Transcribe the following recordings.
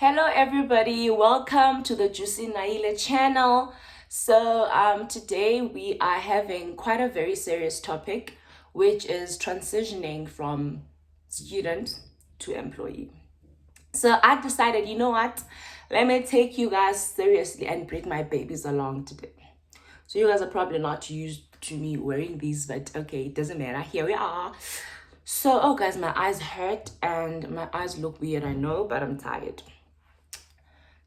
Hello everybody, welcome to the juicynaile channel. Today we are having quite a very serious topic, which is transitioning from student to employee. So I decided, you know what, let me take you guys seriously and bring my babies along today. So you guys are probably not used to me wearing these, but okay, it doesn't matter, here we are. Oh guys, my eyes hurt and my eyes look weird, I know, but I'm tired.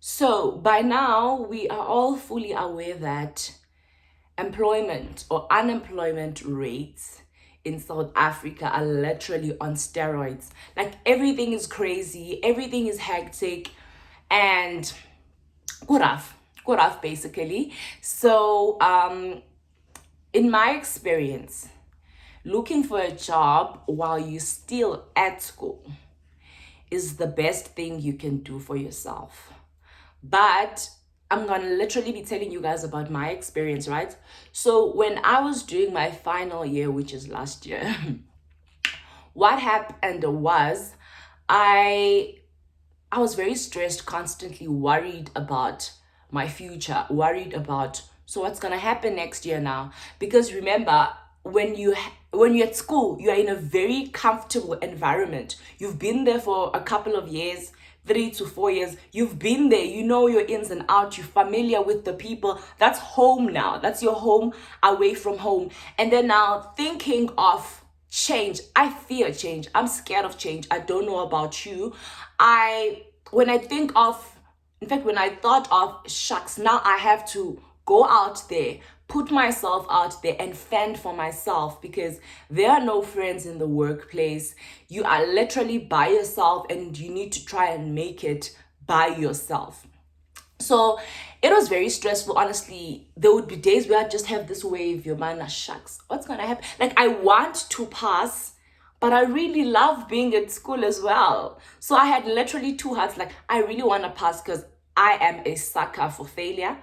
So by now, we are all fully aware that employment or unemployment rates in South Africa are literally on steroids. Like everything is crazy, everything is hectic, and good off basically. In my experience, looking for a job while you're still at school is the best thing you can do for yourself. But I'm gonna literally be telling you guys about my experience, right? So when I was doing my final year, which is last year, what happened was I was very stressed, constantly worried about my future, worried about so what's gonna happen next year now. Because remember, when you're at school, you are in a very comfortable environment. You've been there for a couple of years, 3 to 4 years. You've been there, you know your ins and outs, you're familiar with the people. That's home now. That's your home away from home. And then now thinking of change, I fear change. I'm scared of change. I don't know about you. When I think of, in fact, when I thought of, shucks, now I have to go out there, put myself out there and fend for myself, because there are no friends in the workplace. You are literally by yourself and you need to try and make it by yourself. So it was very stressful, honestly. There would be days where I just have this wave, your man, shucks, what's gonna happen? Like, I want to pass, but I really love being at school as well. So I had literally two hearts. Like, I really want to pass because I am a sucker for failure.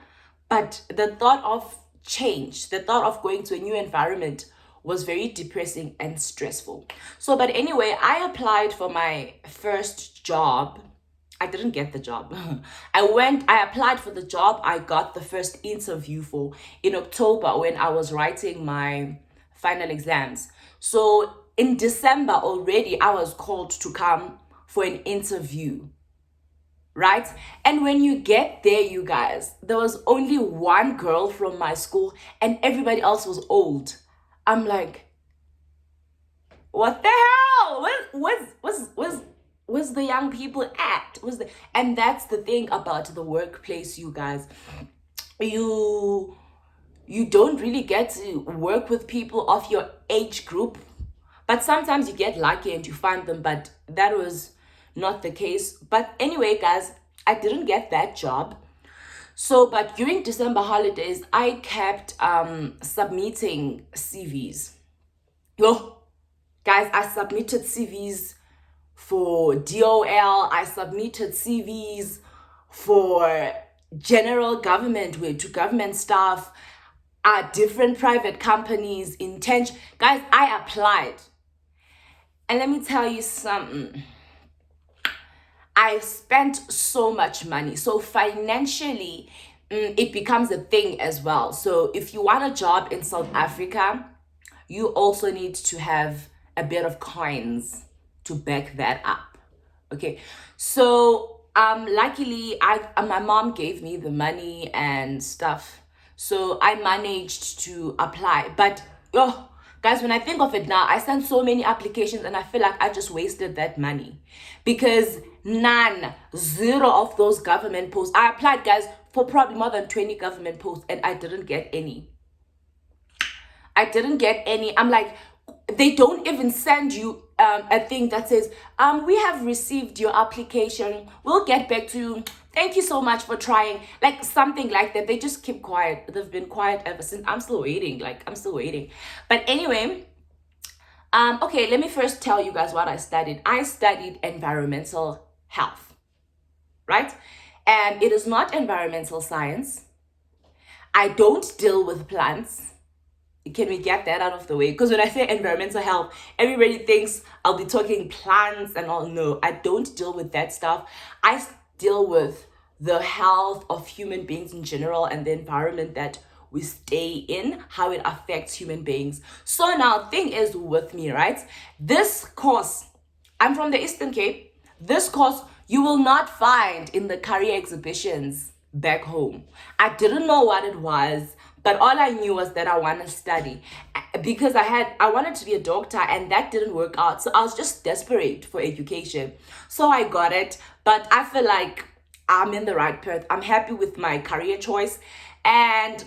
But the thought of change, the thought of going to a new environment was very depressing and stressful. But anyway, I applied for my first job. I didn't get the job. I applied for the job I got the first interview for in October when I was writing my final exams. So in December already, I was called to come for an interview, right? And when you get there, you guys, there was only one girl from my school and everybody else was old. I'm like, what the hell? Where's the young people at? And that's the thing about the workplace, you guys. You don't really get to work with people of your age group, but sometimes you get lucky and you find them, but that was not the case. But anyway, guys, I didn't get that job. But during December holidays, I kept submitting CVs. Yo, guys, I submitted CVs for DOL. I submitted CVs for general government, to government staff, different private companies, intention. Guys, I applied. And let me tell you something. I spent so much money. So financially, it becomes a thing as well. So if you want a job in South Africa, you also need to have a bit of coins to back that up. Okay. Luckily, my mom gave me the money and stuff. So I managed to apply. But guys, when I think of it now, I sent so many applications and I feel like I just wasted that money, because zero of those government posts. I applied, guys, for probably more than 20 government posts and I didn't get any. I'm like, they don't even send you a thing that says, we have received your application. We'll get back to you. Thank you so much for trying. Like something like that. They just keep quiet. They've been quiet ever since. I'm still waiting. But anyway, okay, let me first tell you guys what I studied. I studied environmental health, right? And it is not environmental science. I don't deal with plants. Can we get that out of the way? Because when I say environmental health, everybody thinks I'll be talking plants and all. No, I don't deal with that stuff. I deal with the health of human beings in general and the environment that we stay in, how it affects human beings. So now, thing is with me, right? This course, I'm from the Eastern Cape. This course you will not find in the career exhibitions back home. I didn't know what it was, but all I knew was that I want to study because I wanted to be a doctor, and that didn't work out. So I was just desperate for education. So I got it, but I feel like I'm in the right path. I'm happy with my career choice. And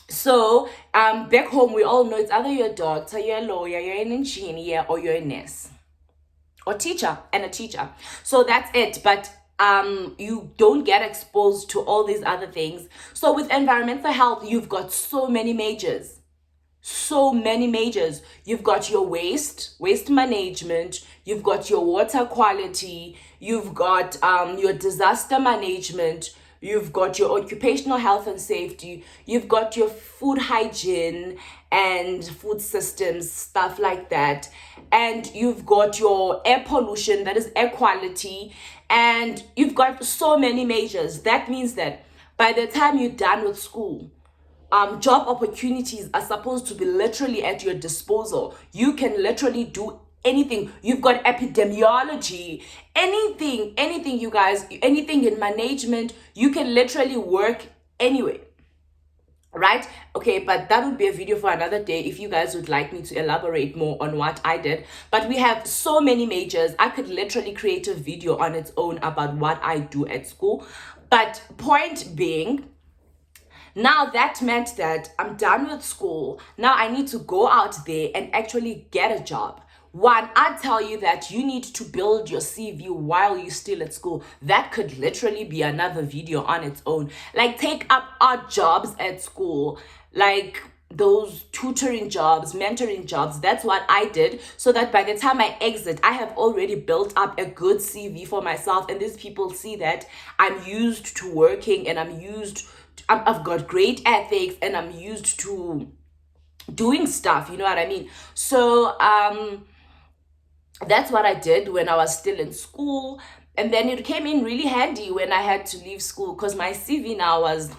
so back home, we all know it's either you're a doctor, you're a lawyer, you're an engineer, or you're a nurse or teacher and a teacher. So that's it. But you don't get exposed to all these other things. So with environmental health, you've got so many majors. You've got your waste management, you've got your water quality, you've got your disaster management, you've got your occupational health and safety, you've got your food hygiene and food systems, stuff like that. And you've got your air pollution, that is air quality. And you've got so many majors. That means that by the time you're done with school, job opportunities are supposed to be literally at your disposal. You can literally do anything. You've got epidemiology, anything, you guys, anything in management. You can literally work anyway, right? Okay, but that would be a video for another day if you guys would like me to elaborate more on what I did. But we have so many majors. I could literally create a video on its own about what I do at school. But point being, now that meant that I'm done with school. Now I need to go out there and actually get a job. One, I tell you that you need to build your CV while you're still at school. That could literally be another video on its own. Like, take up odd jobs at school, like those tutoring jobs, mentoring jobs. That's what I did, so that by the time I exit, I have already built up a good CV for myself, and these people see that I'm used to working and I've got great ethics and I'm used to doing stuff, you know what I mean? So that's what I did when I was still in school. And then it came in really handy when I had to leave school, because my CV now was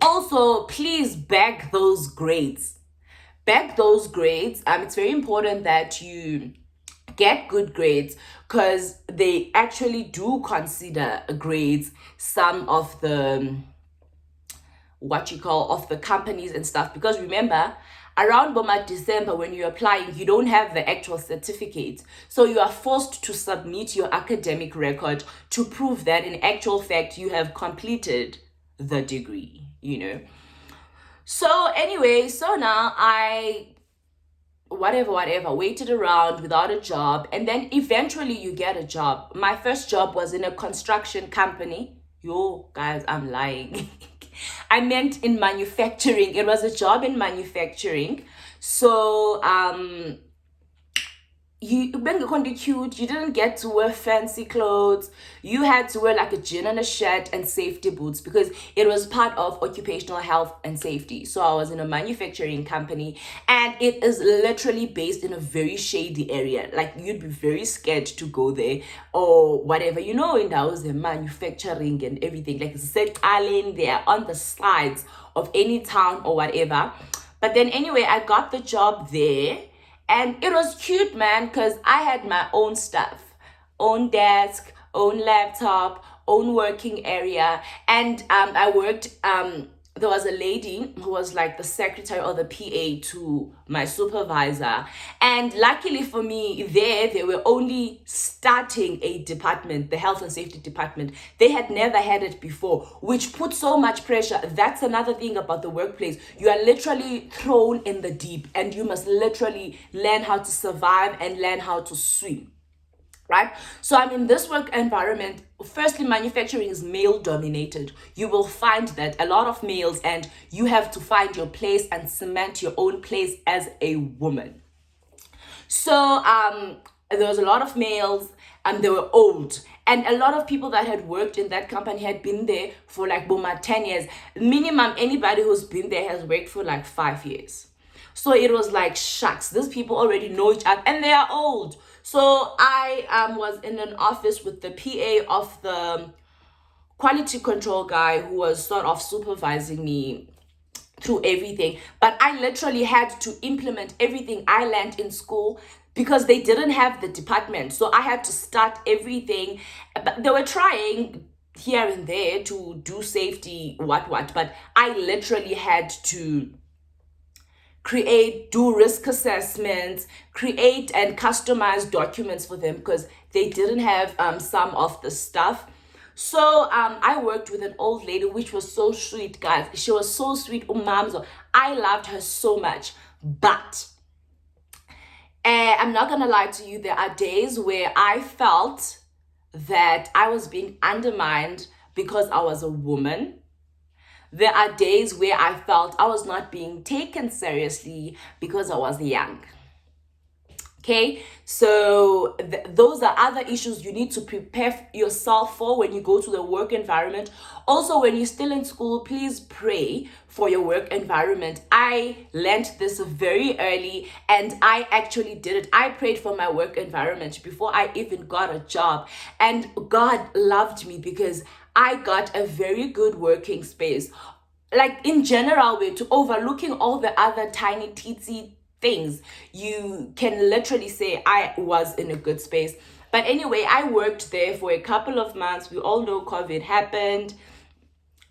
also, please bag those grades. It's very important that you get good grades, because they actually do consider grades some of the of the companies and stuff. Because remember, around December, when you're applying, you don't have the actual certificate, so you are forced to submit your academic record to prove that in actual fact you have completed the degree, you know. So anyway, so now I whatever waited around without a job, and then eventually you get a job. My first job was in a construction company. Yo guys, I'm lying. I meant in manufacturing. It was a job in manufacturing. So you didn't get to wear fancy clothes. You had to wear like a jean and a shirt and safety boots, because it was part of occupational health and safety. So I was in a manufacturing company, and it is literally based in a very shady area. Like, you'd be very scared to go there or whatever, you know. In those the manufacturing and everything, like set island, they are on the sides of any town or whatever. But then anyway, I got the job there. And it was cute, man, because I had my own stuff, own desk, own laptop, own working area. And I worked, there was a lady who was like the secretary or the PA to my supervisor. And luckily for me, they were only starting a department, the health and safety department. They had never had it before, which put so much pressure. That's another thing about the workplace. You are literally thrown in the deep, and you must literally learn how to survive and learn how to swim. Right? So I'm in this work environment. Firstly, manufacturing is male dominated. You will find that a lot of males, and you have to find your place and cement your own place as a woman. So there was a lot of males, and they were old. And a lot of people that had worked in that company had been there for like 10 years. Minimum, anybody who's been there has worked for like 5 years. So it was like, shucks, these people already know each other, and they are old. So I was in an office with the PA of the quality control guy who was sort of supervising me through everything. But I literally had to implement everything I learned in school because they didn't have the department. So I had to start everything. But they were trying here and there to do safety, what, but I literally had to do risk assessments, create and customize documents for them because they didn't have some of the stuff. So I worked with an old lady, which was so sweet, guys. She was so sweet, umamzo. I loved her so much. But I'm not gonna lie to you, there are days where I felt that I was being undermined because I was a woman. There are days where I felt I was not being taken seriously because I was young. Okay, so those are other issues you need to prepare yourself for when you go to the work environment. Also, when you're still in school, please pray for your work environment. I learned this very early and I actually did it. I prayed for my work environment before I even got a job. And God loved me because I got a very good working space. Like in general, way to overlooking all the other tiny teensy things, you can literally say I was in a good space. But anyway, I worked there for a couple of months. We all know COVID happened,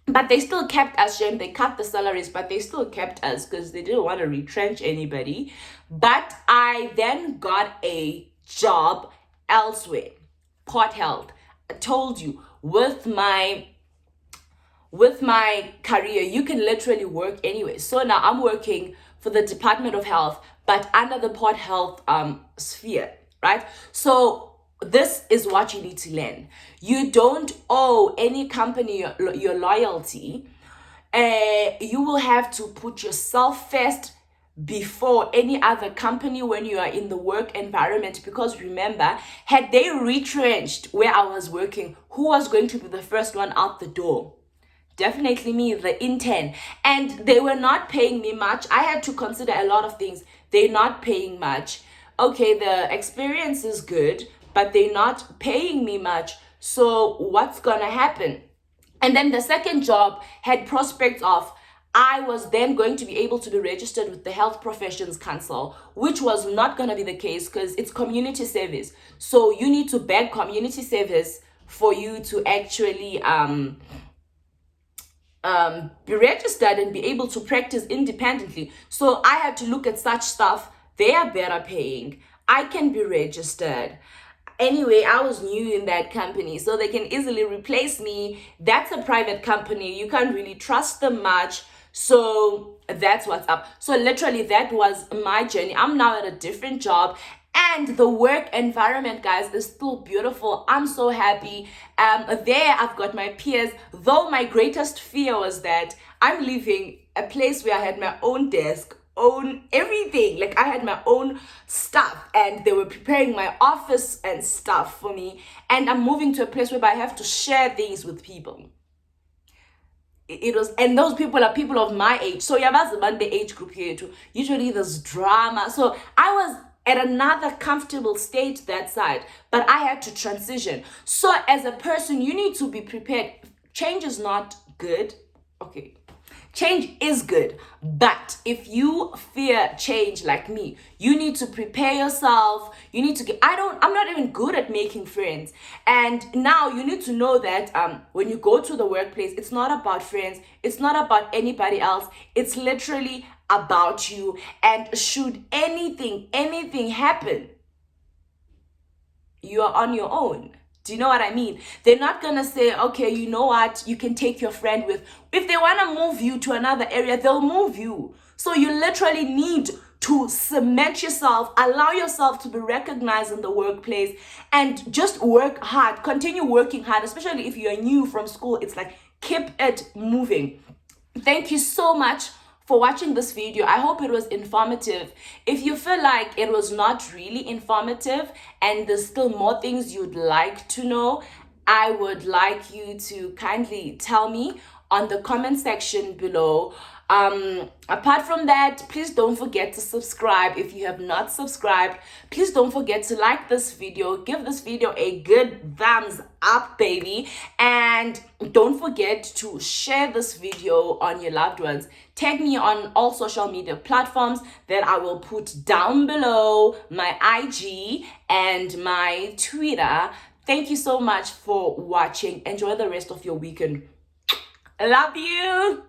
but they still kept us. Shame, they cut the salaries, but they still kept us because they didn't want to retrench anybody. But I then got a job elsewhere. Port Health. I told you, with my career, you can literally work anywhere. So now I'm working for the Department of Health, but under the Port Health sphere, right? So this is what you need to learn. You don't owe any company your loyalty. You will have to put yourself first before any other company when you are in the work environment, because remember, had they retrenched where I was working, who was going to be the first one out the door? Definitely me, the intern. And they were not paying me much. I had to consider a lot of things. They're not paying much. Okay, the experience is good, but they're not paying me much. So what's gonna happen? And then the second job had prospects of I was then going to be able to be registered with the Health Professions Council, which was not going to be the case because it's community service. So you need to beg community service for you to actually be registered and be able to practice independently. So I had to look at such stuff. They are better paying. I can be registered. Anyway, I was new in that company, so they can easily replace me. That's a private company. You can't really trust them much. So that's what's up. So literally that was my journey. I'm now at a different job. And the work environment, guys, is still beautiful. I'm so happy. There I've got my peers, though my greatest fear was that I'm leaving a place where I had my own desk, own everything. Like I had my own stuff and they were preparing my office and stuff for me. And I'm moving to a place where I have to share things with people. And those people are people of my age. So yabazi the age group here too. Usually there's drama. So I was at another comfortable state that side, but I had to transition. So as a person, you need to be prepared. Change is not good. Okay. Change is good, but if you fear change like me, you need to prepare yourself. You need to I'm not even good at making friends. And now you need to know that when you go to the workplace, it's not about friends. It's not about anybody else. It's literally about you. And should anything happen, you are on your own. Do you know what I mean? They're not going to say, okay, you know what? You can take your friend with. If they want to move you to another area, they'll move you. So you literally need to cement yourself, allow yourself to be recognized in the workplace, and just work hard. Continue working hard, especially if you're new from school. It's like, keep it moving. Thank you so much for watching this video. I hope it was informative. If you feel like it was not really informative and there's still more things you'd like to know, I would like you to kindly tell me on the comment section below. Apart from that, please don't forget to subscribe. If you have not subscribed, please don't forget to like this video, give this video a good thumbs up, baby, and don't forget to share this video on your loved ones. Tag me on all social media platforms that I will put down below, my IG and my Twitter. Thank you so much for watching. Enjoy the rest of your weekend. I love you.